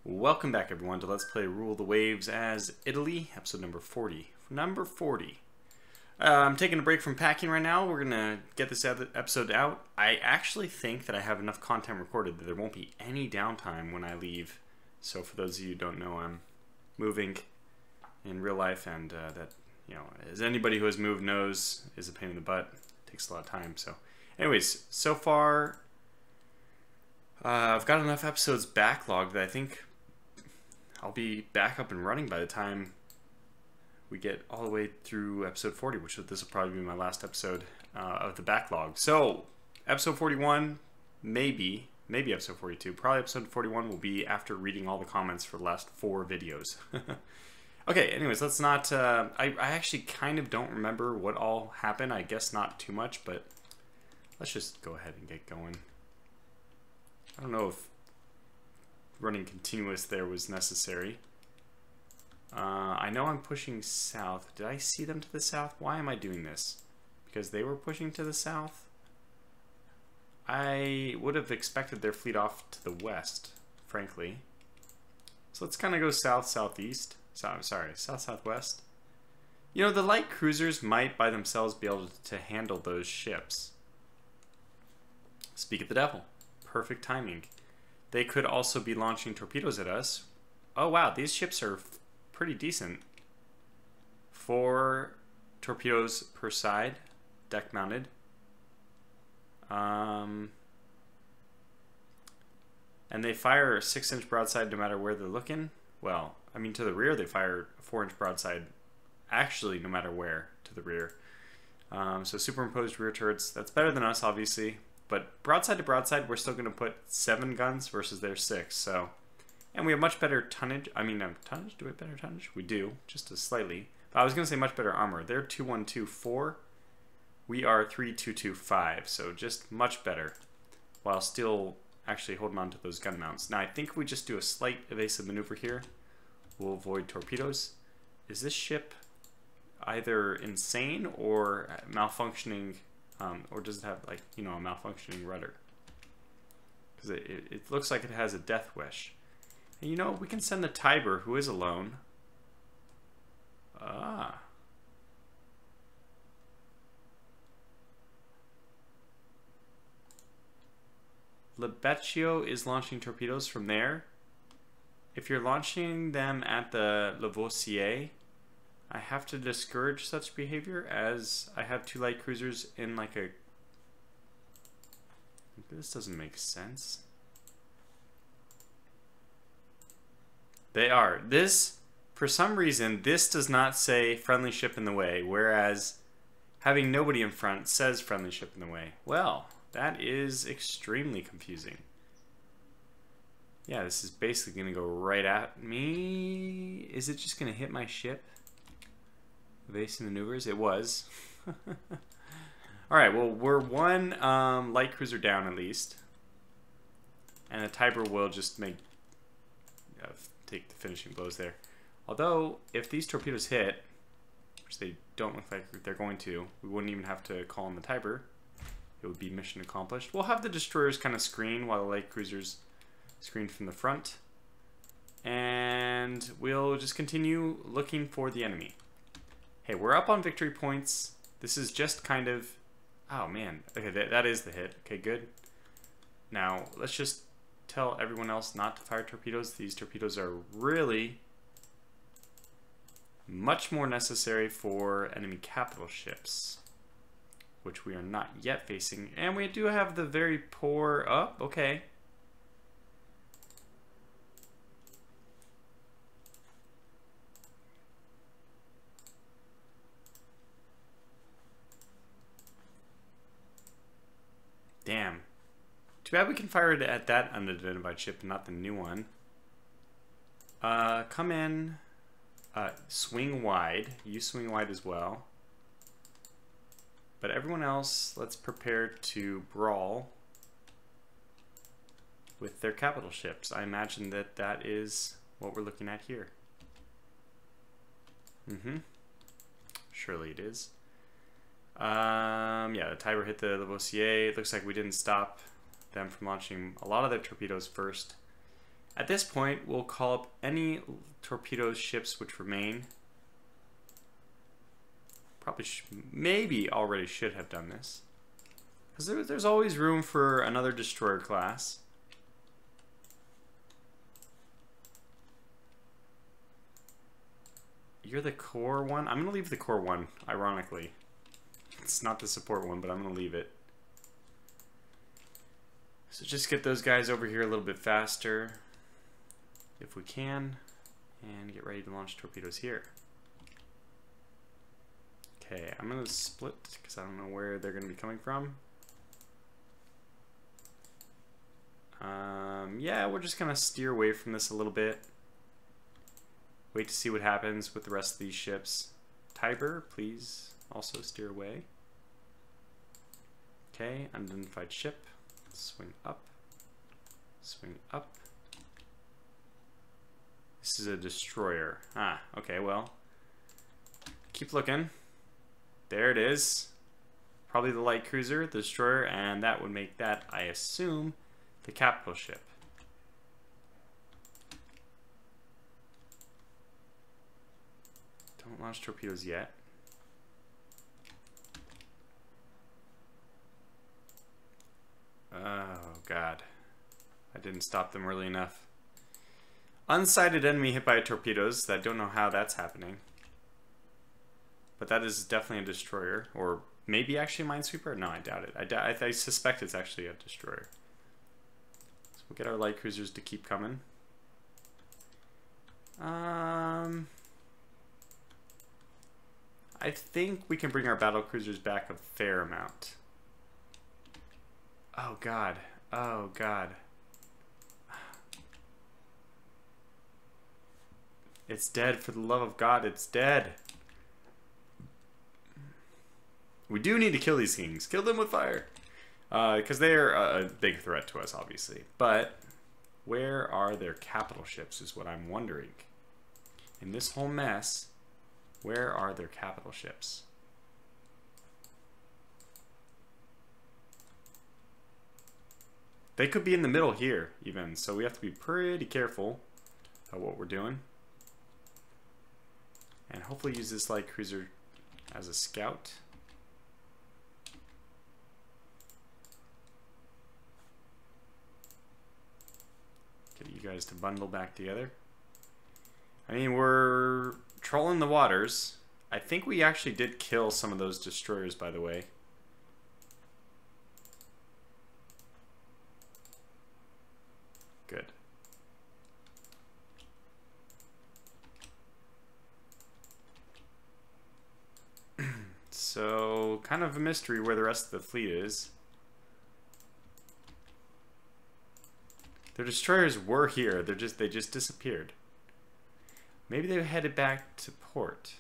Welcome back everyone to Let's Play Rule the Waves as Italy, episode number 40. I'm taking a break from packing right now. We're going to get this episode out. I actually think that I have enough content recorded that there won't be any downtime when I leave. So for those of you who don't know, I'm moving in real life, and that, you know, as anybody who has moved knows, is a pain in the butt. It takes a lot of time. So anyways, so far I've got enough episodes backlogged that I think I'll be back up and running by the time we get all the way through episode 40, which this will probably be my last episode of the backlog. So, episode 41, maybe episode 42. Probably episode 41 will be after reading all the comments for the last 4 videos. Okay, anyways, let's not... I actually kind of don't remember what all happened. I guess not too much, but let's just go ahead and get going. I don't know if running continuous there was necessary. I know I'm pushing south. Did I see them to the south? Why am I doing this? Because they were pushing to the south? I would have expected their fleet off to the west, frankly. So let's kind of go south-southeast. South-southwest. You know, the light cruisers might by themselves be able to handle those ships. Speak of the devil. Perfect timing. They could also be launching torpedoes at us. Oh wow, these ships are pretty decent. 4 torpedoes per side, deck mounted. And they fire a 6-inch broadside no matter where they're looking. Well, I mean, to the rear they fire a 4-inch broadside, actually no matter where, to the rear. So superimposed rear turrets, that's better than us, obviously. But broadside to broadside, we're still going to put 7 guns versus their 6. So, and we have much better tonnage. I mean, tonnage? Do we have better tonnage? We do, just as slightly. But I was going to say much better armor. They're 2124. We are 3225. So just much better, while still actually holding on to those gun mounts. Now I think we just do a slight evasive maneuver here. We'll avoid torpedoes. Is this ship either insane or malfunctioning? Or does it have, like, you know, a malfunctioning rudder? Because it looks like it has a death wish. And you know, we can send the Tiber, who is alone. Ah. Lebeccio is launching torpedoes from there. If you're launching them at the Lavoisier, I have to discourage such behavior, as I have 2 light cruisers in like a... This doesn't make sense. They are. This, for some reason, this does not say friendly ship in the way, whereas having nobody in front says friendly ship in the way. Well, that is extremely confusing. Yeah, this is basically going to go right at me. Is it just going to hit my ship? Evasive maneuvers? It was. Alright, well, we're 1 light cruiser down at least. And the Tiber will just take the finishing blows there. Although, if these torpedoes hit, which they don't look like they're going to, we wouldn't even have to call in the Tiber. It would be mission accomplished. We'll have the destroyers kind of screen while the light cruisers screen from the front. And we'll just continue looking for the enemy. Hey, we're up on victory points. This is just kind of... Oh, man. Okay, that is the hit. Okay, good. Now, let's just tell everyone else not to fire torpedoes. These torpedoes are really much more necessary for enemy capital ships, which we are not yet facing. And we do have the very poor... Oh, okay. Damn. Too bad we can fire it at that unidentified ship and not the new one. Come in. Swing wide. You swing wide as well. But everyone else, let's prepare to brawl with their capital ships. I imagine that that is what we're looking at here. Surely it is. Yeah, the Tiber hit the Lavoisier. It looks like we didn't stop them from launching a lot of their torpedoes first. At this point, we'll call up any torpedo ships which remain. Probably, maybe already should have done this. Because there's always room for another destroyer class. You're the core one? I'm going to leave the core one, ironically. It's not the support one, but I'm going to leave it. So just get those guys over here a little bit faster, if we can, and get ready to launch torpedoes here. Okay, I'm going to split, because I don't know where they're going to be coming from. Yeah, we're just going to steer away from this a little bit. Wait to see what happens with the rest of these ships. Tiber, please also steer away. Okay, unidentified ship. Swing up. Swing up. This is a destroyer. Ah, okay, well. Keep looking. There it is. Probably the light cruiser, the destroyer, and that would make that, I assume, the capital ship. Don't launch torpedoes yet. Oh, God. I didn't stop them early enough. Unsighted enemy hit by torpedoes. I don't know how that's happening. But that is definitely a destroyer. Or maybe actually a minesweeper? No, I doubt it. I suspect it's actually a destroyer. So we'll get our light cruisers to keep coming. I think we can bring our battle cruisers back a fair amount. Oh, God. Oh, God. It's dead. For the love of God, it's dead. We do need to kill these things. Kill them with fire. Because they are a big threat to us, obviously. But where are their capital ships is what I'm wondering. In this whole mess, where are their capital ships? They could be in the middle here, even. So we have to be pretty careful about what we're doing. And hopefully use this light cruiser as a scout. Get you guys to bundle back together. I mean, we're trolling the waters. I think we actually did kill some of those destroyers, by the way. Good. So, kind of a mystery where the rest of the fleet is. Their destroyers were here. They just disappeared. Maybe they headed back to port.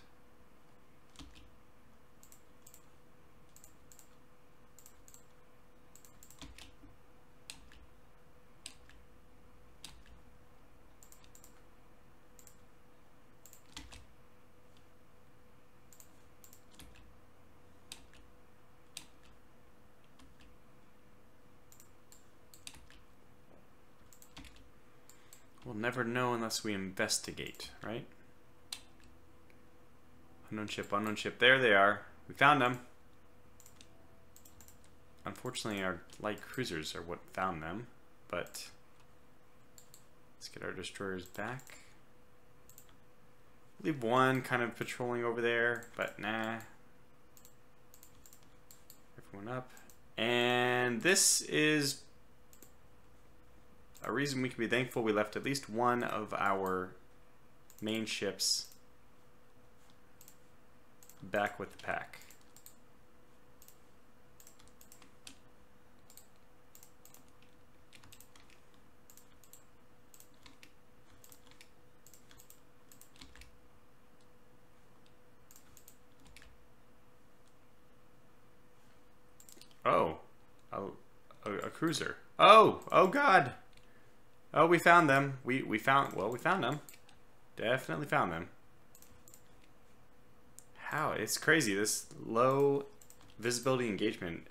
We'll never know unless we investigate, right? Unknown ship, unknown ship. There they are. We found them. Unfortunately, our light cruisers are what found them, but let's get our destroyers back. Leave one kind of patrolling over there, but nah. Everyone up. And this is a reason we can be thankful we left at least one of our main ships back with the pack. Oh, a cruiser. Oh God. Oh, we found them. We found them. Definitely found them. How? It's crazy. This low visibility engagement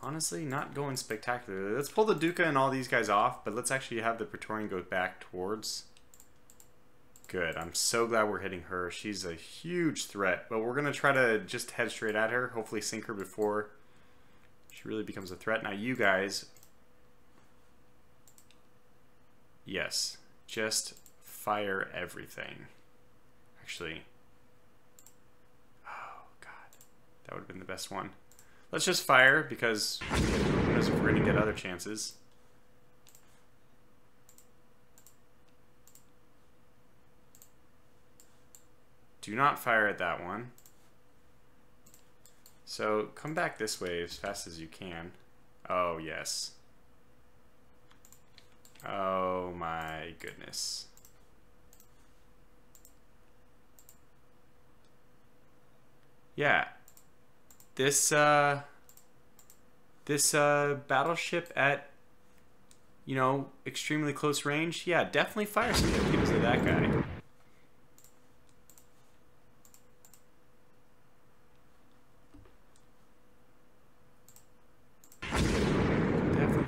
honestly, not going spectacularly. Let's pull the Duca and all these guys off, but let's actually have the Praetorian go back towards. Good. I'm so glad we're hitting her. She's a huge threat, but we're going to try to just head straight at her, hopefully sink her before she really becomes a threat. Now you guys, yes, just fire everything. Actually, oh god, that would have been the best one. Let's just fire, because who knows if we're going to get other chances. Do not fire at that one. So come back this way as fast as you can. Oh, yes. Oh my goodness. Yeah. This battleship at, you know, extremely close range, yeah, definitely fire some torpedoes at that guy.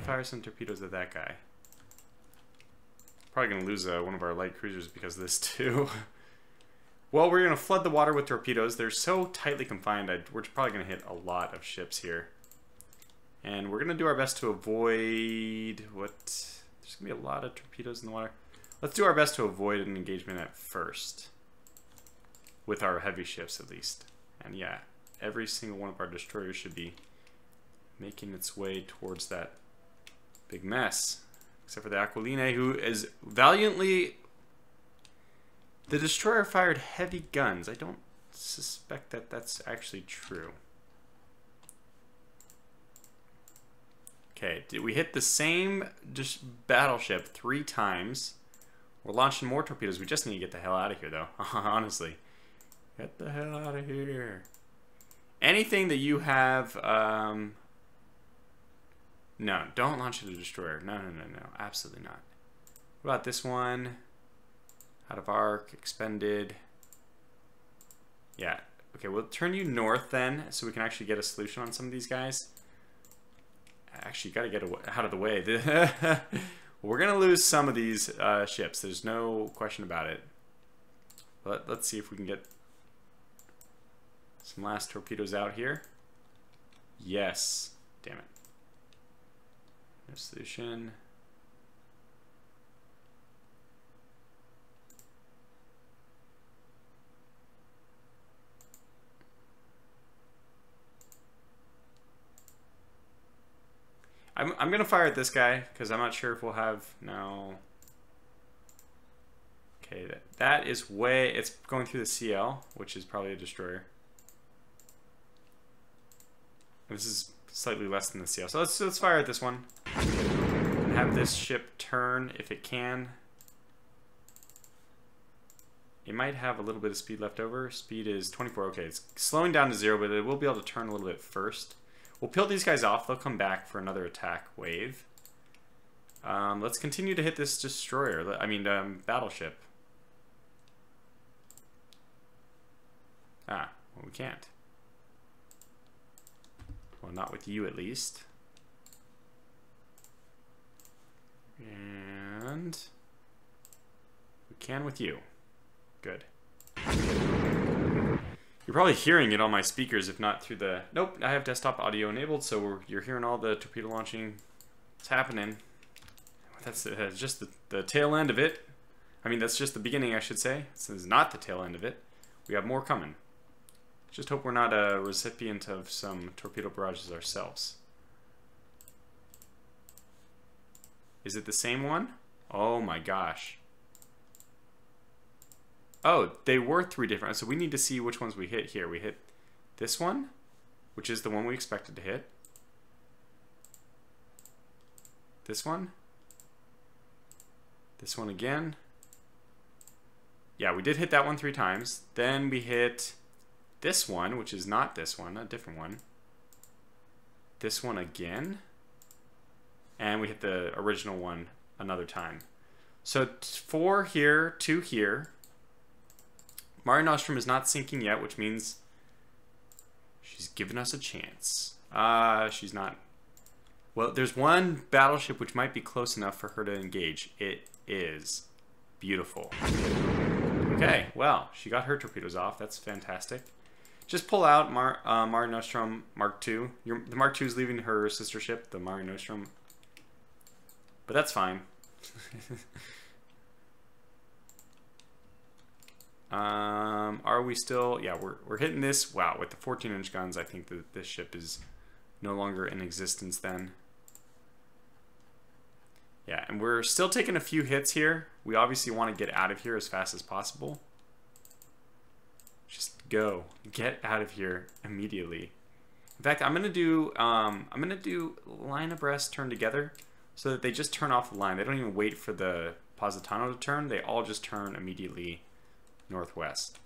Fire some torpedoes at that guy. Probably gonna lose one of our light cruisers because of this too. Well, we're gonna flood the water with torpedoes. They're so tightly confined. We're probably gonna hit a lot of ships here, and we're gonna do our best to avoid what. There's gonna be a lot of torpedoes in the water. Let's do our best to avoid an engagement at first, with our heavy ships at least. And yeah, every single one of our destroyers should be making its way towards that big mess, except for the Aquiline, who is valiantly. The destroyer fired heavy guns. I don't suspect that that's actually true. Okay, did we hit the same battleship 3 times? We're launching more torpedoes. We just need to get the hell out of here, though. Honestly, get the hell out of here. Anything that you have. No, don't launch it a destroyer. No, absolutely not. What about this one? Out of arc, expended. Yeah, okay, we'll turn you north then, so we can actually get a solution on some of these guys. Actually, gotta get out of the way. We're gonna lose some of these ships, there's no question about it. But let's see if we can get some last torpedoes out here. Yes, damn it. No solution. I'm gonna fire at this guy because I'm not sure if we'll have no. Okay, that is way. It's going through the CL, which is probably a destroyer. This is slightly less than the CL, so let's fire at this one. And have this ship turn if it can. It might have a little bit of speed left over. Speed is 24. Okay, it's slowing down to 0, but it will be able to turn a little bit first. We'll peel these guys off. They'll come back for another attack wave. Let's continue to hit this destroyer. I mean, battleship. Ah, well, we can't. Well, not with you at least. And we can with you. Good. You're probably hearing it on my speakers, if not through the... Nope, I have desktop audio enabled, so you're hearing all the torpedo launching. It's happening. That's just the tail end of it. I mean, that's just the beginning, I should say. This is not the tail end of it. We have more coming. Just hope we're not a recipient of some torpedo barrages ourselves. Is it the same one? Oh my gosh. Oh, they were 3 different. So we need to see which ones we hit here. We hit this one, which is the one we expected to hit. This one. This one again. Yeah, we did hit that one 3 times. Then we hit this one, which is not this one, a different one. This one again. And we hit the original one another time. So 4 here, 2 here. Mare Nostrum is not sinking yet, which means she's given us a chance. She's not Well, there's one battleship which might be close enough for her to engage. It is beautiful. Okay, well, she got her torpedoes off. That's fantastic. Just pull out Mare Nostrum Mark II. The Mark II is leaving her sister ship, the Mare Nostrum. But that's fine. Are we still... Yeah, we're hitting this. Wow, with the 14-inch guns, I think that this ship is no longer in existence then. Yeah, and we're still taking a few hits here. We obviously want to get out of here as fast as possible. Just go. Get out of here immediately. In fact, I'm gonna do line abreast, turn together, so that they just turn off the line. They don't even wait for the Positano to turn. They all just turn immediately northwest.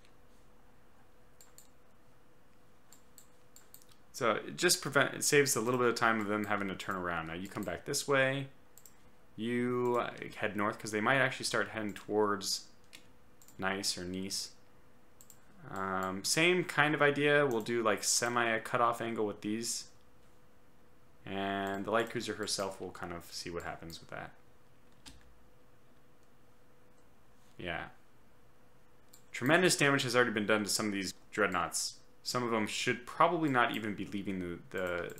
So it saves a little bit of time of them having to turn around. Now you come back this way. You head north because they might actually start heading towards Nice or Nice. Same kind of idea. We'll do like semi cutoff angle with these. And the light cruiser herself will kind of see what happens with that. Yeah. Tremendous damage has already been done to some of these dreadnoughts. Some of them should probably not even be leaving the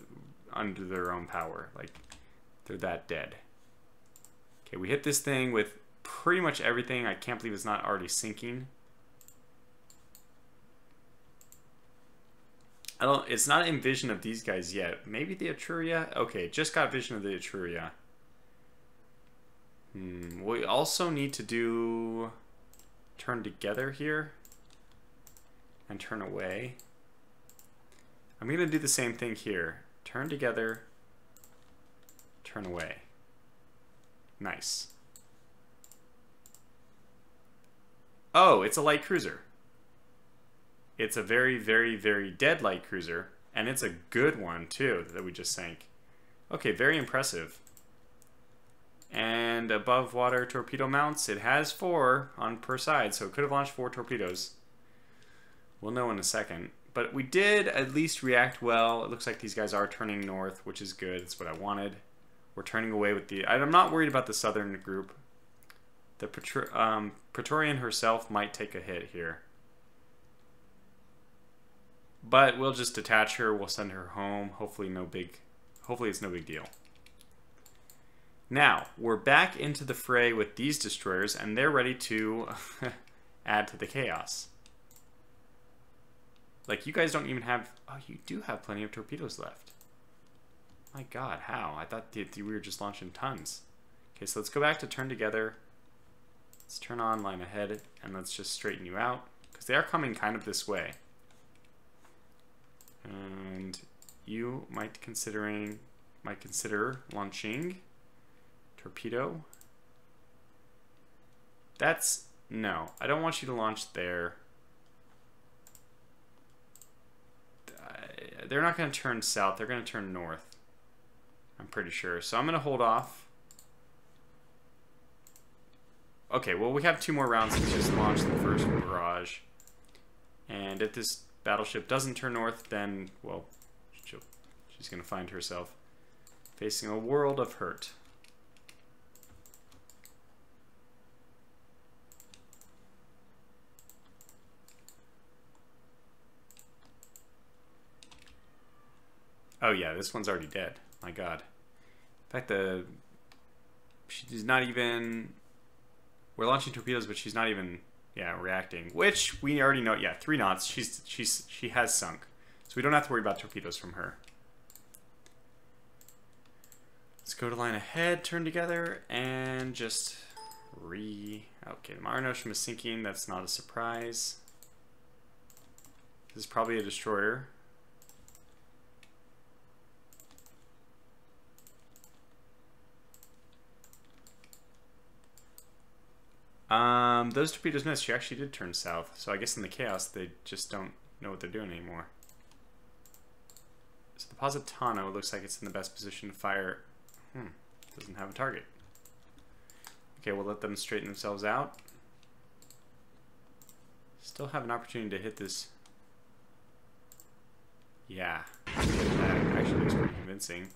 under their own power. Like, they're that dead. Okay, we hit this thing with pretty much everything. I can't believe it's not already sinking. It's not in vision of these guys yet. Maybe the Etruria? Okay, just got vision of the Etruria. We also need to do turn together here and turn away. I'm going to do the same thing here. Turn together, turn away. Nice. Oh, it's a light cruiser. It's a very, very, very dead light cruiser. And it's a good one, too, that we just sank. Okay, very impressive. And above water torpedo mounts, it has 4 on per side, so it could have launched 4 torpedoes. We'll know in a second. But we did at least react well. It looks like these guys are turning north, which is good. It's what I wanted. We're turning away with the... I'm not worried about the southern group. The Praetorian herself might take a hit here. But we'll just detach her. We'll send her home. Hopefully it's no big deal. Now, we're back into the fray with these destroyers, and they're ready to add to the chaos. Like, you guys don't even have... Oh, you do have plenty of torpedoes left. My god, how? I thought we were just launching tons. Okay, so let's go back to turn together. Let's turn on line ahead, and let's just straighten you out. Because they are coming kind of this way. And you might consider launching torpedo. That's... No, I don't want you to launch there. They're not going to turn south. They're going to turn north. I'm pretty sure. So I'm going to hold off. Okay, well, we have 2 more rounds to just launch the first barrage. And if this battleship doesn't turn north, then, well, she's going to find herself facing a world of hurt. Oh yeah, this one's already dead. My god. In fact, she's not even... We're launching torpedoes, but she's not even, reacting. Which, we already know, 3 knots. She has sunk. So we don't have to worry about torpedoes from her. Let's go to line ahead, turn together, and just Okay, the Mare Nostrum is sinking. That's not a surprise. This is probably a destroyer. Those torpedoes missed. She actually did turn south. So I guess in the chaos, they just don't know what they're doing anymore. So the Positano looks like it's in the best position to fire. Doesn't have a target. Okay, we'll let them straighten themselves out. Still have an opportunity to hit this. Yeah, that actually looks pretty convincing.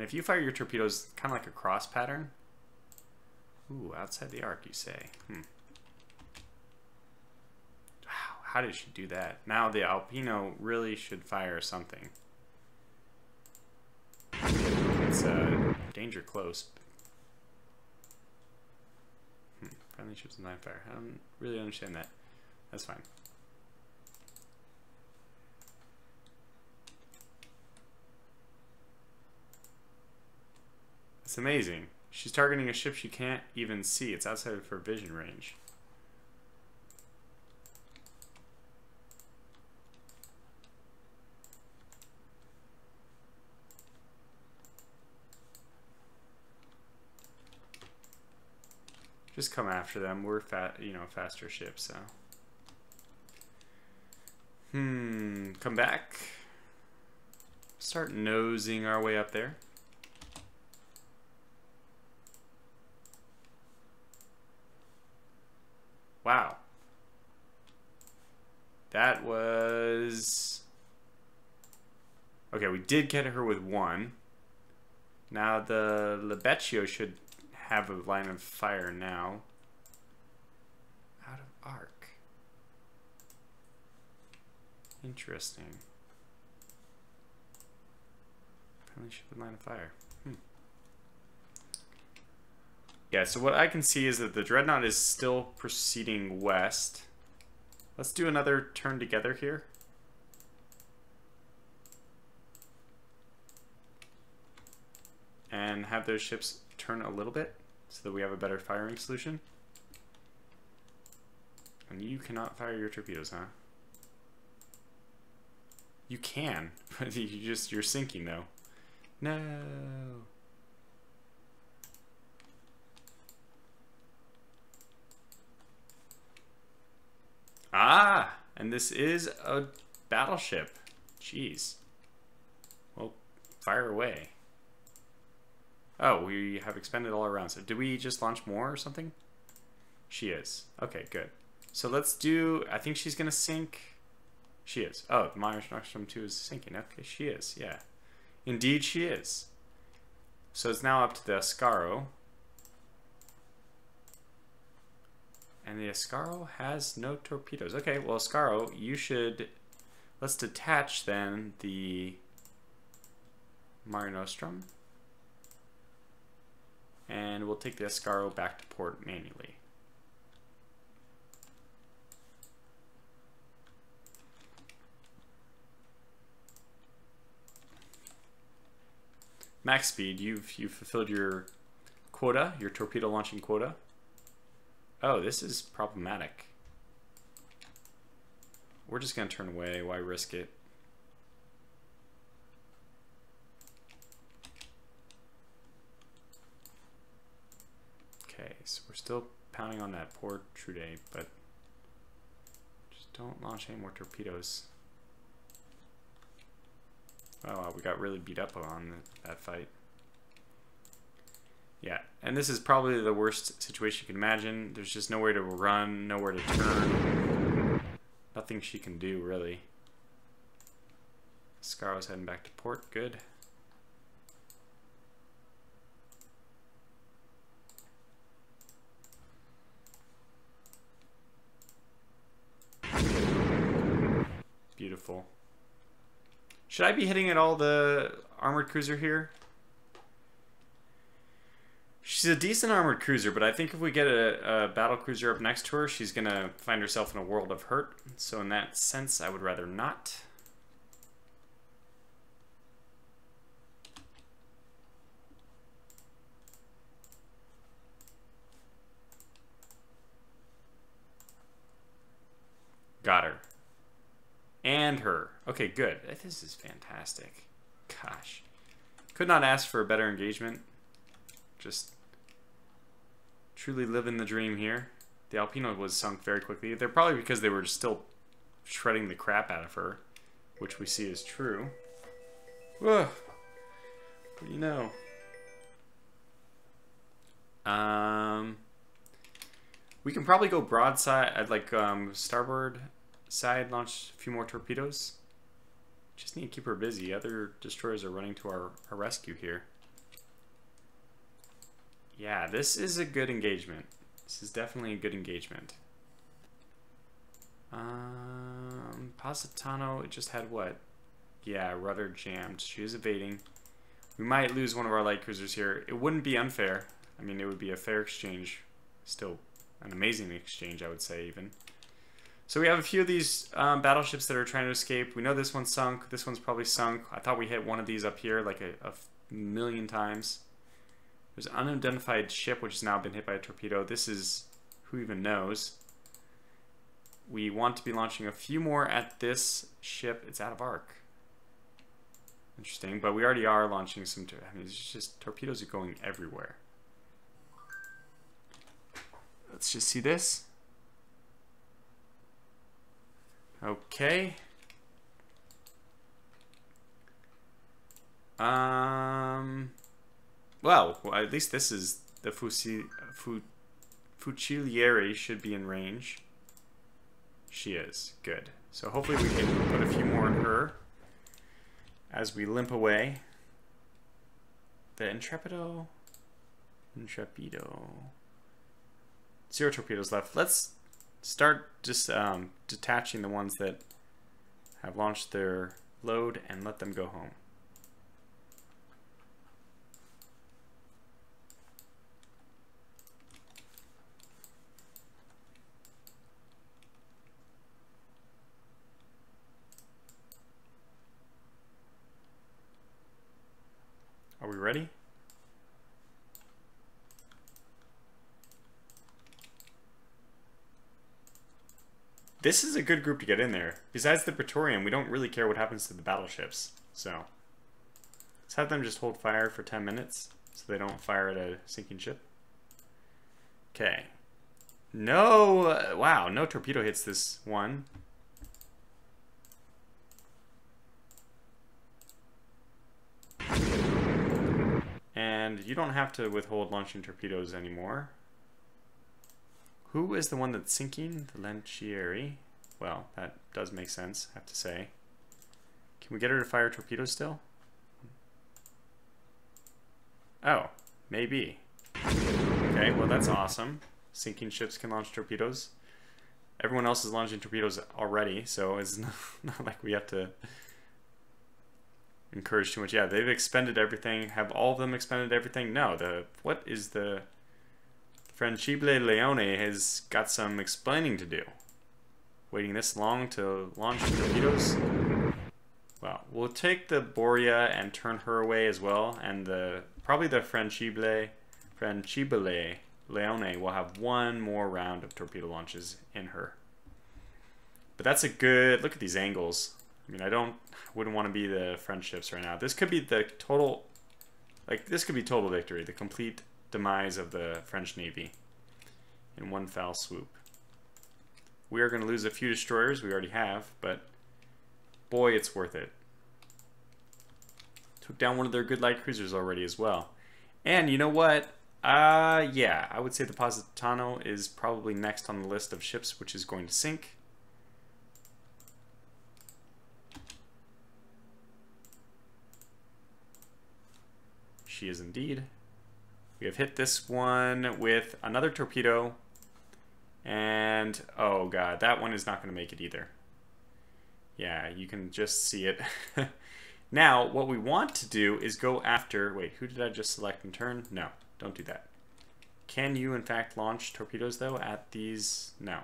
And if you fire your torpedoes kind of like a cross pattern, ooh, outside the arc, you say. Wow, how did she do that? Now the Alpino really should fire something. It's danger close. Friendly ships and line fire. I don't really understand that. That's fine. It's amazing. She's targeting a ship she can't even see. It's outside of her vision range. Just come after them. We're faster ships, so. Come back. Start nosing our way up there. Wow. That was... Okay, we did get her with one. Now the Lebeccio should have a line of fire now. Out of arc. Interesting. Apparently should have a line of fire. Yeah, so what I can see is that the Dreadnought is still proceeding west. Let's do another turn together here. And have those ships turn a little bit so that we have a better firing solution. And you cannot fire your torpedoes, huh? You can, but you're sinking though. No. Ah, and this is a battleship. Jeez. Well, fire away. Oh, we have expended all our rounds. So did we just launch more or something? She is. Okay, good. So let's do... I think she's going to sink. She is. Oh, the Mare Nostrum 2 is sinking. Okay, she is. Yeah. Indeed, she is. So it's now up to the Ascaro. And the Ascaro has no torpedoes. Okay, well, Ascaro, you should... Let's detach, then, the Mare Nostrum. And we'll take the Ascaro back to port manually. Max speed, you've fulfilled your quota, your torpedo launching quota. Oh, this is problematic. We're just going to turn away. Why risk it? Okay, so we're still pounding on that port Trude, but just don't launch any more torpedoes. Oh, wow, we got really beat up on that fight. Yeah, and this is probably the worst situation you can imagine. There's just nowhere to run, nowhere to turn. Nothing she can do, really. Scaro's heading back to port. Good. Beautiful. Should I be hitting at all the armored cruiser here? She's a decent armored cruiser, but I think if we get a battle cruiser up next to her, she's going to find herself in a world of hurt. So in that sense, I would rather not. Got her. And her. Okay, good. This is fantastic. Gosh. Could not ask for a better engagement. Just truly living the dream here. The Alpino was sunk very quickly. They're probably because they were still shredding the crap out of her, which we see is true. Whoa. What do you know? We can probably go broadside. I'd like starboard side, launch a few more torpedoes. Just need to keep her busy. Other destroyers are running to our rescue here. Yeah, this is a good engagement. This is definitely a good engagement. Positano, it just had what? Yeah, rudder jammed. She is evading. We might lose one of our light cruisers here. It wouldn't be unfair. I mean, it would be a fair exchange. Still an amazing exchange, I would say, even. So we have a few of these battleships that are trying to escape. We know this one's sunk. This one's probably sunk. I thought we hit one of these up here like a million times. There's an unidentified ship which has now been hit by a torpedo. This is, who even knows? We want to be launching a few more at this ship. It's out of arc. Interesting, but we already are launching some. I mean, it's just torpedoes are going everywhere. Let's just see this. Okay. Well, at least this is the Fuciliere should be in range. She is. Good. So hopefully we can put a few more in her as we limp away. The Intrepido. 0 torpedoes left. Let's start just detaching the ones that have launched their load and let them go home. Are we ready? This is a good group to get in there. Besides the Praetorian, we don't really care what happens to the battleships. So let's have them just hold fire for 10 minutes so they don't fire at a sinking ship. Okay. No, wow, no torpedo hits this one. And you don't have to withhold launching torpedoes anymore. Who is the one that's sinking? The Lancieri. Well, that does make sense, I have to say. Can we get her to fire torpedoes still? Oh, maybe. Okay, well that's awesome. Sinking ships can launch torpedoes. Everyone else is launching torpedoes already, so it's not like we have to encourage too much. Yeah, they've expended everything. Have all of them expended everything? No. What is the Francible Leone has got some explaining to do. Waiting this long to launch torpedoes? Well, we'll take the Borea and turn her away as well, and probably the Francible Leone will have one more round of torpedo launches in her. But that's a good look at these angles. I mean, wouldn't want to be the French ships right now. This could be the total, this could be total victory, the complete demise of the French Navy in one foul swoop. We are going to lose a few destroyers, we already have, but boy, it's worth it. Took down one of their good light cruisers already as well. And you know what? Yeah, I would say the Positano is probably next on the list of ships which is going to sink. She is indeed. We have hit this one with another torpedo, and oh god, that one is not going to make it either. Yeah, you can just see it. Now, what we want to do is go after, wait, who did I just select and turn? No, don't do that. Can you in fact launch torpedoes though at these? No.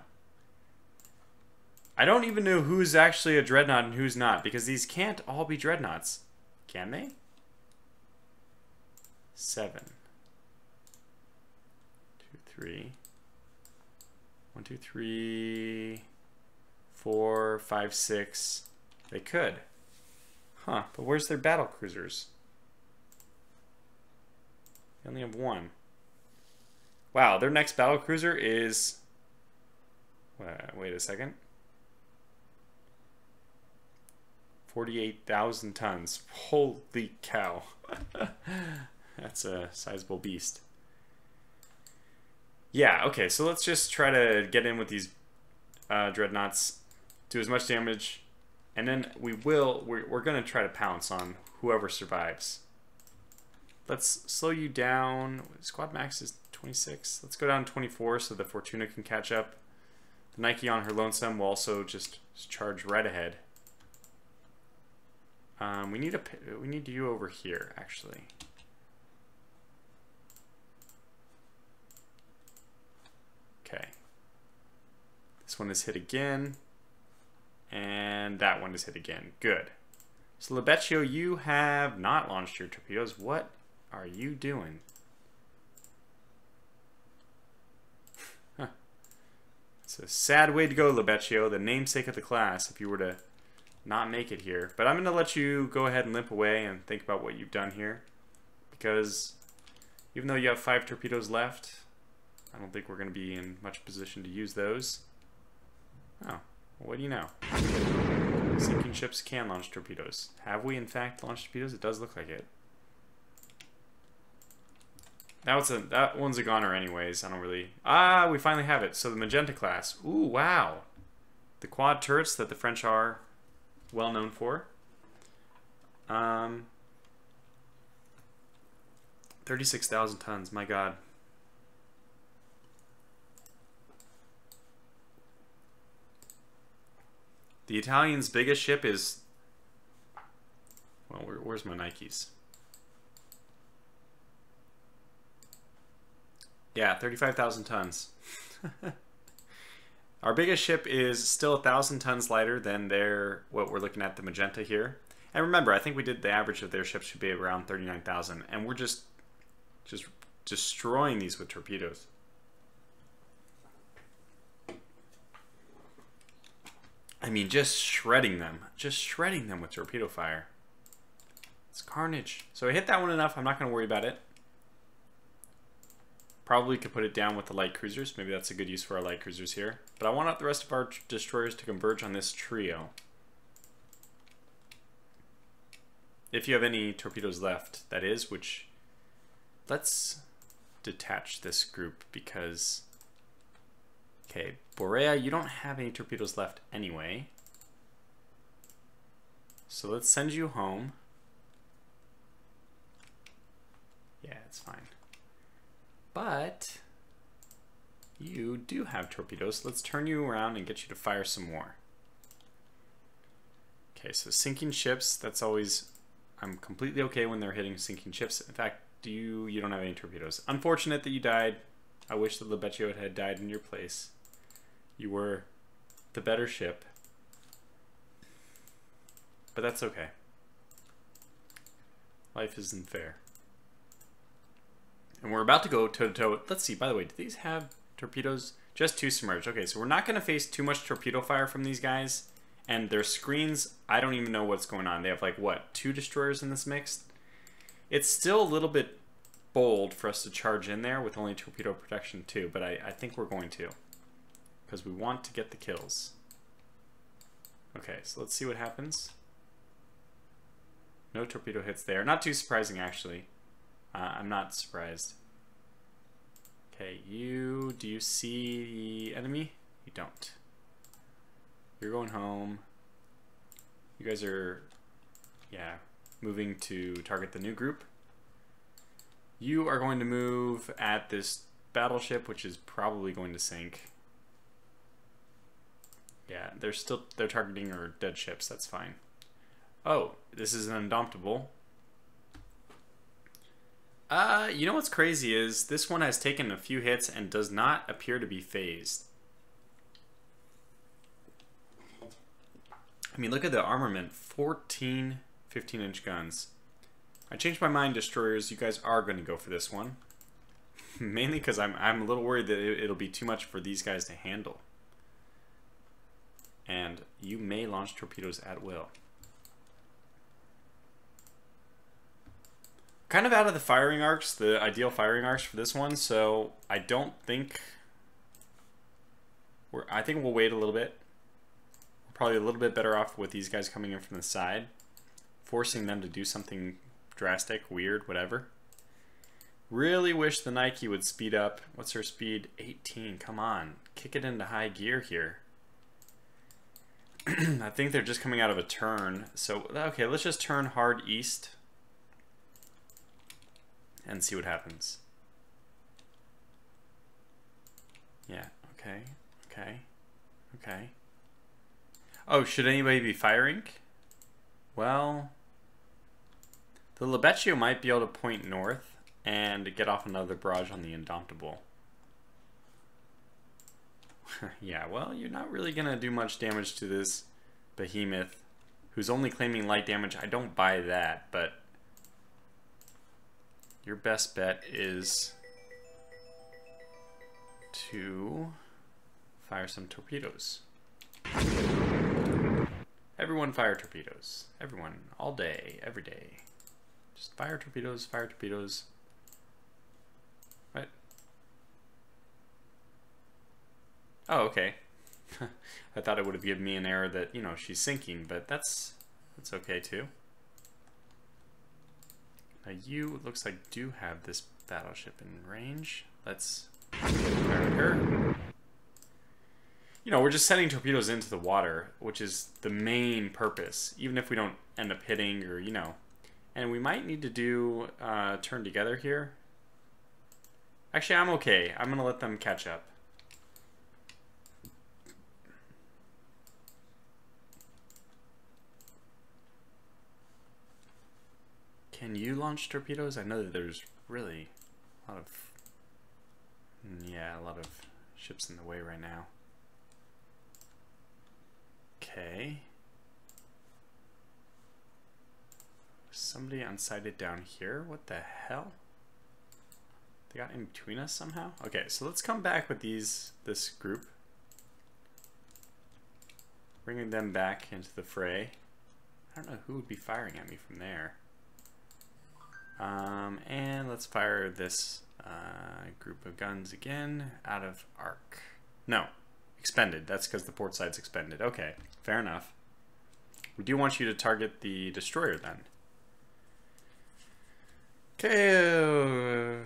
I don't even know who's actually a dreadnought and who's not, because these can't all be dreadnoughts. Can they? 7. 2, 3. 1, 2, 3. 4, 5, 6. They could. Huh, but where's their battle cruisers? They only have 1. Wow, their next battle cruiser is... wait a second. 48,000 tons. Holy cow. That's a sizable beast. Yeah, okay, so let's just try to get in with these dreadnoughts, do as much damage, and then we're going to try to pounce on whoever survives. Let's slow you down. Squad max is 26. Let's go down to 24 so the Fortuna can catch up. The Nike on her lonesome will also just charge right ahead. We need you over here, actually. Okay. This one is hit again. And that one is hit again. Good. So Lebeccio, you have not launched your torpedoes. What are you doing? Huh. It's a sad way to go, Lebeccio, the namesake of the class, if you were to not make it here. But I'm going to let you go ahead and limp away and think about what you've done here. Because even though you have 5 torpedoes left, I don't think we're going to be in much position to use those. Oh, well, what do you know? Sinking ships can launch torpedoes. Have we, in fact, launched torpedoes? It does look like it. That one's a goner anyways. I don't really... Ah, we finally have it. So the Magenta class. Ooh, wow. The quad turrets that the French are well known for. 36,000 tons. My God. The Italians' biggest ship is... Well, where's my Nikes? Yeah, 35,000 tons. Our biggest ship is still 1,000 tons lighter than what we're looking at, the Magenta here. And remember, I think we did the average of their ships should be around 39,000. And we're just destroying these with torpedoes. I mean, just shredding them. Just shredding them with torpedo fire. It's carnage. So I hit that one enough. I'm not going to worry about it. Probably could put it down with the light cruisers. Maybe that's a good use for our light cruisers here. But I want the rest of our destroyers to converge on this trio. If you have any torpedoes left, that is, which... Let's detach this group because... Okay, Borea, you don't have any torpedoes left anyway. So let's send you home. Yeah, it's fine. But you do have torpedoes. Let's turn you around and get you to fire some more. Okay, so sinking ships, that's always... I'm completely okay when they're hitting sinking ships. In fact, you don't have any torpedoes. Unfortunate that you died. I wish that Lebeccio had died in your place. You were the better ship. But that's okay. Life isn't fair. And we're about to go toe-to-toe. Let's see, by the way, do these have torpedoes? Just 2 submerged. Okay, so we're not going to face too much torpedo fire from these guys. And their screens, I don't even know what's going on. They have like, what, 2 destroyers in this mix? It's still a little bit bold for us to charge in there with only torpedo protection too, but I think we're going to. Because we want to get the kills. Okay, so let's see what happens. No torpedo hits there. Not too surprising, actually. I'm not surprised. Okay, do you see the enemy? You don't. You're going home. You guys are, yeah, moving to target the new group. You are going to move at this battleship, which is probably going to sink. Yeah, they're targeting our dead ships. That's fine. Oh, this is an Indomitable. You know what's crazy is this one has taken a few hits and does not appear to be phased. I mean, look at the armament. 14 15-inch guns. I changed my mind, destroyers. You guys are going to go for this one. Mainly because I'm a little worried that it'll be too much for these guys to handle. And you may launch torpedoes at will. Kind of out of the firing arcs, the ideal firing arcs for this one, so I don't think I think we'll wait a little bit. We're probably a little bit better off with these guys coming in from the side, forcing them to do something drastic, weird, whatever. Really wish the Nike would speed up. What's her speed? 18. Come on. Kick it into high gear here. I think they're just coming out of a turn. So, okay, let's just turn hard east. and see what happens. Yeah, okay, okay, okay. Oh, should anybody be firing? Well, the Lebeccio might be able to point north and get off another barrage on the Indomitable. Yeah, well, you're not really going to do much damage to this behemoth, who's only claiming light damage. I don't buy that, but your best bet is to fire some torpedoes. Everyone fire torpedoes. Everyone, all day, every day. Just fire torpedoes, fire torpedoes. What? Oh, okay. I thought it would have given me an error that, you know, she's sinking, but that's okay too. Now you, it looks like, do have this battleship in range. Let's fire at her. You know, we're just sending torpedoes into the water, which is the main purpose, even if we don't end up hitting or, you know. And we might need to do turn together here. Actually, I'm okay. I'm going to let them catch up. Can you launch torpedoes? I know that there's really a lot of, yeah, a lot of ships in the way right now. Okay. Somebody unsighted down here. What the hell? They got in between us somehow? Okay, so let's come back with this group. Bringing them back into the fray. I don't know who would be firing at me from there. And let's fire this group of guns again out of arc. No, expended. That's because the port side's expended. Okay, fair enough. We do want you to target the destroyer then. Okay.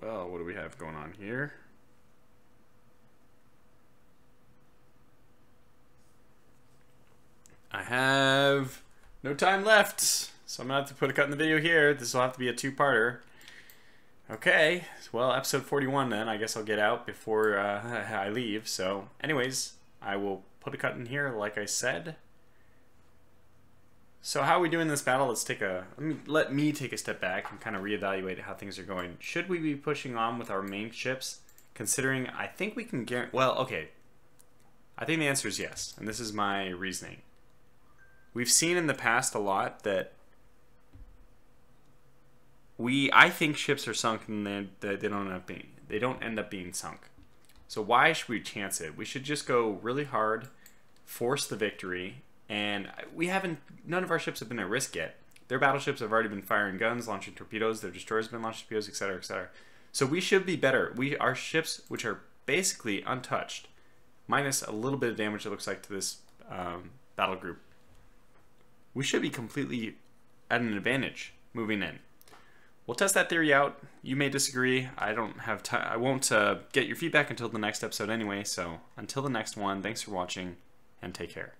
Well, what do we have going on here? I have no time left, so I'm gonna have to put a cut in the video here. This will have to be a two-parter. Okay, well, episode 41 then. I guess I'll get out before I leave. So, anyways, I will put a cut in here, like I said. So, how are we doing this battle? Let me take a step back and kind of reevaluate how things are going. Should we be pushing on with our main ships, considering I think we can guarantee? Well, okay. I think the answer is yes, and this is my reasoning. We've seen in the past a lot that I think ships are sunk and they don't end up being sunk. So why should we chance it? We should just go really hard, force the victory, and none of our ships have been at risk yet. Their battleships have already been firing guns, launching torpedoes, their destroyers have been launching torpedoes, etc., etc. So we should be better. Our ships, which are basically untouched, minus a little bit of damage it looks like to this battle group, we should be completely at an advantage moving in. We'll test that theory out. You may disagree. I don't have time. I won't get your feedback until the next episode anyway. So until the next one, thanks for watching and take care.